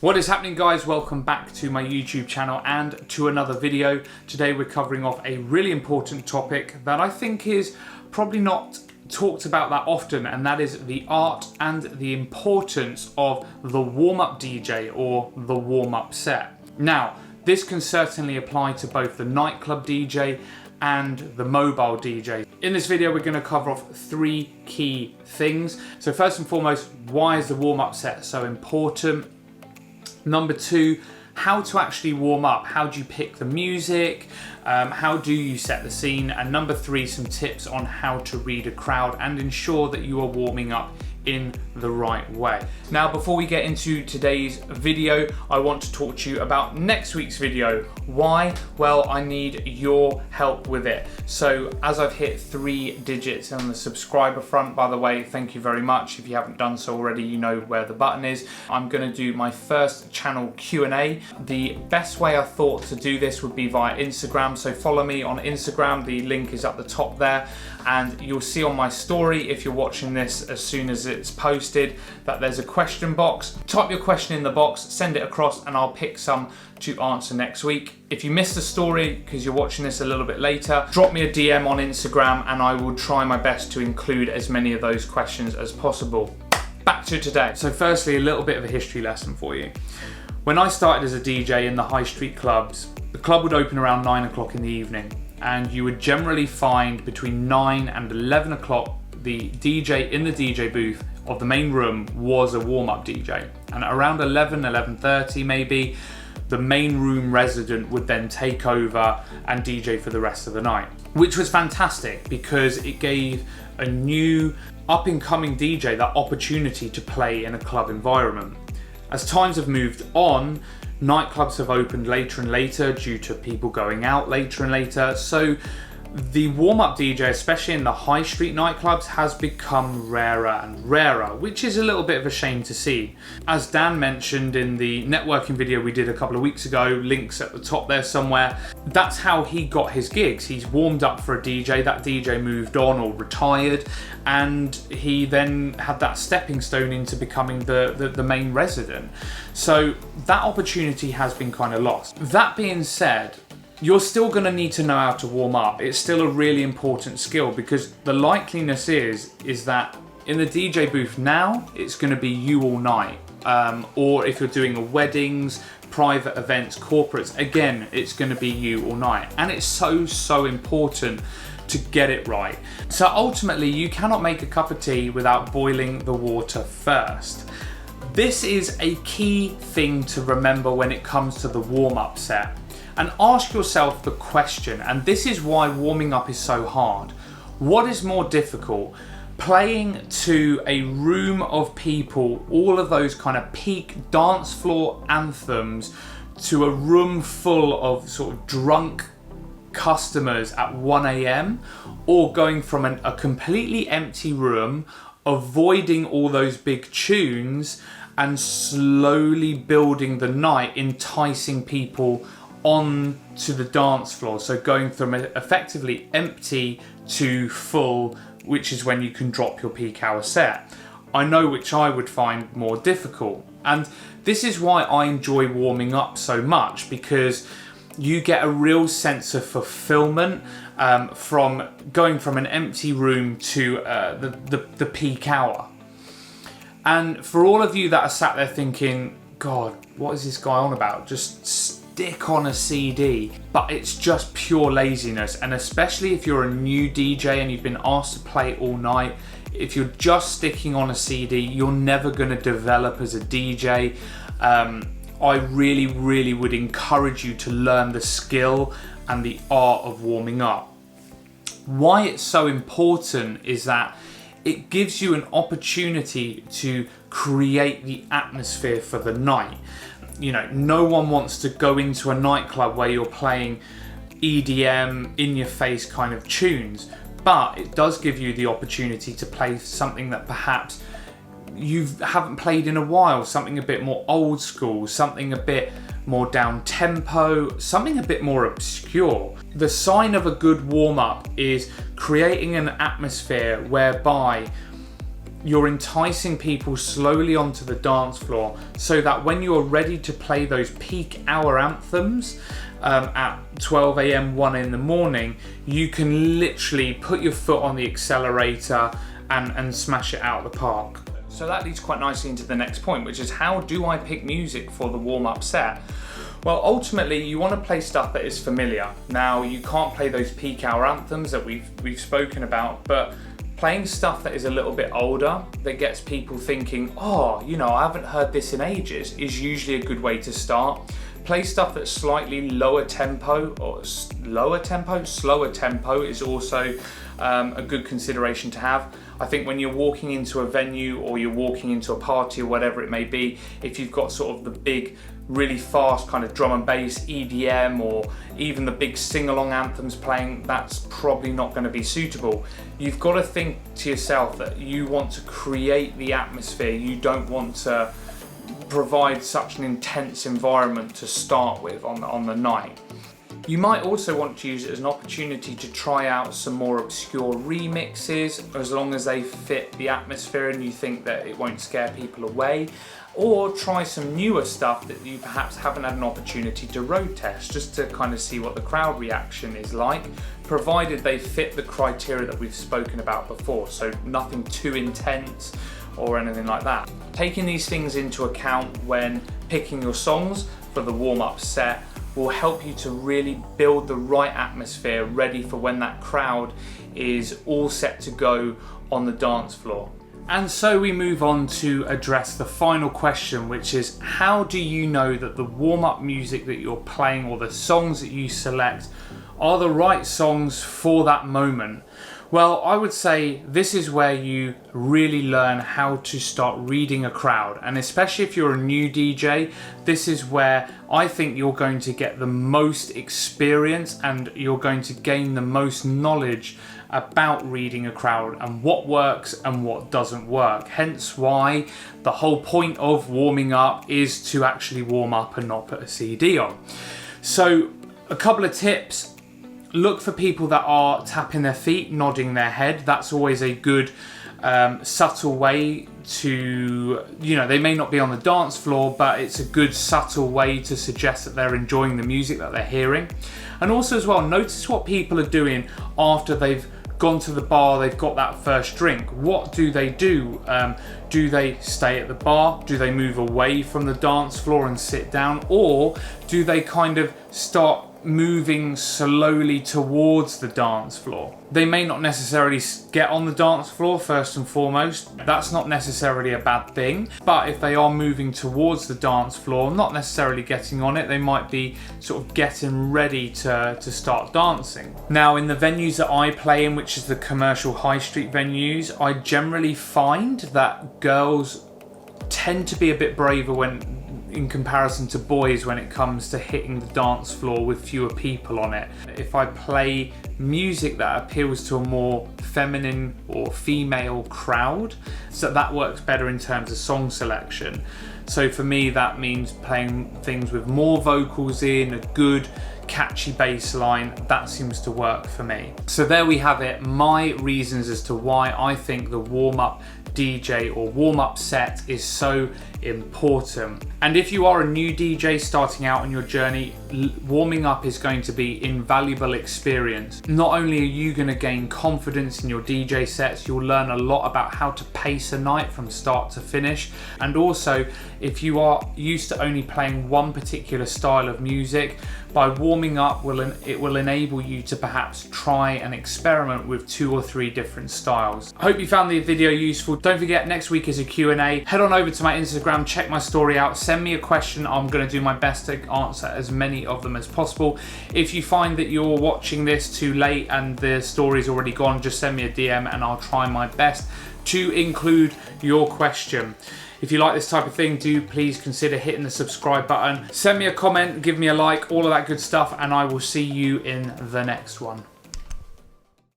What is happening, guys? Welcome back to my YouTube channel and to another video. Today we're covering off a really important topic that I think is probably not talked about that often, and that is the art and the importance of the warm-up DJ or the warm-up set. Now, this can certainly apply to both the nightclub DJ and the mobile DJ. In this video, we're going to cover off three key things. So first and foremost, why is the warm-up set so important? Number two, how to actually warm up. How do you pick the music? How do you set the scene? And number three, some tips on how to read a crowd and ensure that you are warming up in the right way. Now, before we get into today's video, I want to talk to you about next week's video. Why? Well, I need your help with it. So as I've hit 3 digits on the subscriber front, by the way, thank you very much. If you haven't done so already, you know where the button is. I'm gonna do my first channel Q&A. The best way I thought to do this would be via Instagram. So follow me on Instagram. The link is up the top there. And you'll see on my story, if you're watching this as soon as it's posted, that there's a question box. Type your question in the box, send it across, and I'll pick some to answer next week. If you missed the story because you're watching this a little bit later, drop me a DM on Instagram and I will try my best to include as many of those questions as possible. Back to today. So firstly, a little bit of a history lesson for you. When I started as a DJ in the high street clubs, the club would open around 9 o'clock in the evening, and you would generally find between 9 and 11 o'clock the DJ in the DJ booth of the main room was a warm-up DJ. And around 11:30 maybe, the main room resident would then take over and DJ for the rest of the night, which was fantastic because it gave a new up-and-coming DJ that opportunity to play in a club environment. As times have moved on, nightclubs have opened later and later due to people going out later and later. So the warm-up DJ, especially in the high street nightclubs, has become rarer and rarer, which is a little bit of a shame to see. As Dan mentioned in the networking video we did a couple of weeks ago, links at the top there somewhere, that's how he got his gigs. He's warmed up for a DJ, that DJ moved on or retired, and he then had that stepping stone into becoming the main resident. So that opportunity has been kind of lost. That being said, you're still going to need to know how to warm up. It's still a really important skill because the likeliness is that in the DJ booth now, it's going to be you all night. Or if you're doing weddings, private events, corporates, again, it's going to be you all night. And it's so important to get it right. So ultimately, you cannot make a cup of tea without boiling the water first. This is a key thing to remember when it comes to the warm-up set. And ask yourself the question, and this is why warming up is so hard. What is more difficult? Playing to a room of people, all of those kind of peak dance floor anthems, to a room full of sort of drunk customers at 1 AM, or going from a completely empty room, avoiding all those big tunes, and slowly building the night, enticing people on to the dance floor. So going from effectively empty to full, which is when you can drop your peak hour set. I know which I would find more difficult. And this is why I enjoy warming up so much, because you get a real sense of fulfillment from going from an empty room to the peak hour. And for all of you that are sat there thinking, God, what is this guy on about? Just stick on a CD. But it's just pure laziness. And especially if you're a new DJ and you've been asked to play all night, if you're just sticking on a CD, you're never going to develop as a DJ. I really would encourage you to learn the skill and the art of warming up. Why it's so important is that it gives you an opportunity to create the atmosphere for the night. You know, no one wants to go into a nightclub where you're playing EDM, in-your-face kind of tunes, but it does give you the opportunity to play something that perhaps you haven't played in a while, something a bit more old school, something a bit more down tempo, something a bit more obscure. The sign of a good warm-up is creating an atmosphere whereby you're enticing people slowly onto the dance floor so that when you're ready to play those peak hour anthems at 12 a.m, 1 in the morning, you can literally put your foot on the accelerator and smash it out of the park. So that leads quite nicely into the next point, which is how do I pick music for the warm-up set? Well, ultimately, you want to play stuff that is familiar. Now, you can't play those peak hour anthems that we've spoken about, but playing stuff that is a little bit older, that gets people thinking, oh, you know, I haven't heard this in ages, is usually a good way to start. Play stuff that's slightly slower tempo is also a good consideration to have. I think when you're walking into a venue or you're walking into a party or whatever it may be, if you've got sort of the big, really fast kind of drum and bass EDM or even the big sing-along anthems playing, that's probably not going to be suitable. You've got to think to yourself that you want to create the atmosphere. You don't want to provide such an intense environment to start with on the night. You might also want to use it as an opportunity to try out some more obscure remixes, as long as they fit the atmosphere and you think that it won't scare people away, or try some newer stuff that you perhaps haven't had an opportunity to road test, just to kind of see what the crowd reaction is like, provided they fit the criteria that we've spoken about before, so nothing too intense or anything like that. Taking these things into account when picking your songs for the warm-up set will help you to really build the right atmosphere, ready for when that crowd is all set to go on the dance floor. And so we move on to address the final question, which is how do you know that the warm-up music that you're playing or the songs that you select are the right songs for that moment? Well, I would say this is where you really learn how to start reading a crowd, and especially if you're a new DJ, this is where I think you're going to get the most experience and you're going to gain the most knowledge about reading a crowd and what works and what doesn't work. Hence why the whole point of warming up is to actually warm up and not put a CD on. So a couple of tips. Look for people that are tapping their feet, nodding their head. That's always a good subtle way to, you know, they may not be on the dance floor, but it's a good subtle way to suggest that they're enjoying the music that they're hearing. And also as well, notice what people are doing after they've gone to the bar, they've got that first drink. What do they do? Do they stay at the bar? Do they move away from the dance floor and sit down? Or do they kind of start moving slowly towards the dance floor? They may not necessarily get on the dance floor first and foremost. That's not necessarily a bad thing, but if they are moving towards the dance floor, not necessarily getting on it, they might be sort of getting ready to start dancing. Now, in the venues that I play in, which is the commercial high street venues, I generally find that girls tend to be a bit braver in comparison to boys when it comes to hitting the dance floor with fewer people on it. If I play music that appeals to a more feminine or female crowd, so that works better in terms of song selection. So for me, that means playing things with more vocals in, a good catchy bass line. That seems to work for me. So there we have it, my reasons as to why I think the warm-up DJ or warm-up set is so important. And if you are a new DJ starting out on your journey, warming up is going to be invaluable experience. Not only are you going to gain confidence in your DJ sets, you'll learn a lot about how to pace a night from start to finish. And also, if you are used to only playing one particular style of music, by warming up it will enable you to perhaps try and experiment with 2 or 3 different styles. I hope you found the video useful. Don't forget, next week is a Q&A. Head on over to my Instagram, check my story out, send me a question. I'm going to do my best to answer as many of them as possible. If you find that you're watching this too late and the story's already gone, just send me a DM and I'll try my best to include your question. If you like this type of thing, do please consider hitting the subscribe button. Send me a comment, give me a like, all of that good stuff, and I will see you in the next one.